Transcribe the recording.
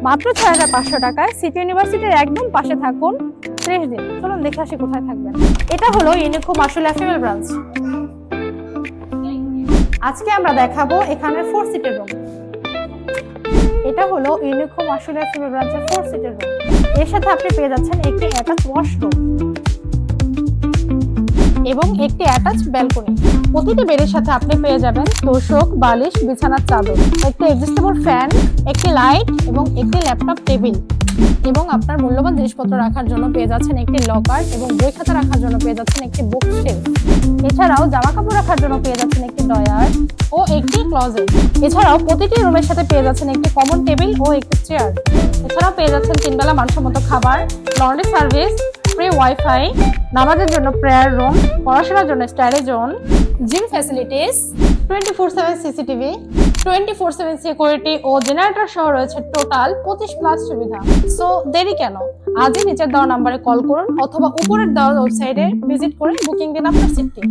মাত্র ৬,৫০০ টাকায় সিটি ইউনিভার্সিটির একদম পাশে থাকুন ৩০ দিন। চলুন দেখে আসি কোথায় থাকবেন। এটা হলো ইউনিকো মাসুলিয়া ফিমেল ব্রাঞ্চ। আজকে আমরা দেখাবো এখানে 4 সিটের রুম। এটা হলো ইউনিকো মাসুলিয়া ফিমেল ব্রাঞ্চের 4 সিটের রুম। এর সাথে আপনি পেয়ে যাচ্ছেন একটি অ্যাটাচ ওয়াশরুম এবং একটি অ্যাটাচ ব্যালকনি। প্রতিটি বেডের সাথে আপনি পেয়ে যাবেন তোশক, বালিশ, বিছানার চাদর, একটি অ্যাডজাস্টেবল ফ্যান, একটি লাইট এবং একটি ল্যাপটপ টেবিল। এবং আপনার মূল্যবান জিনিসপত্র রাখার জন্য পেয়ে যাচ্ছেন একটি লকার এবং বই খাতা রাখার জন্য পেয়ে যাচ্ছেন একটি বুক শেলফ। এছাড়াও জামা কাপড় রাখার জন্য পেয়ে যাচ্ছেন একটি ড্রয়ার ও একটি ক্লোজেট। এছাড়াও প্রতিটি রুমের সাথে পেয়ে যাচ্ছেন একটি কমন টেবিল ও একটি চেয়ার। এছাড়াও পেয়ে যাচ্ছেন 3 বেলা মানসম্মত খাবার, লন্ড্রি সার্ভিস, ফ্রি ওয়াইফাই, নামাজের জন্য প্রেয়ার রুম, পড়াশোনার জন্য study zone, gym facilities, 24/7 CCTV, 24/7 security ও জেনারেটর সহ রয়েছে টোটাল 25+ সুবিধা। সো দেরি কেন? আজই নিচের দেওয়া নাম্বারে কল করুন অথবা উপরের দেওয়া ওয়েবসাইটে ভিজিট করে বুকিং দিন আপনার সিটটি।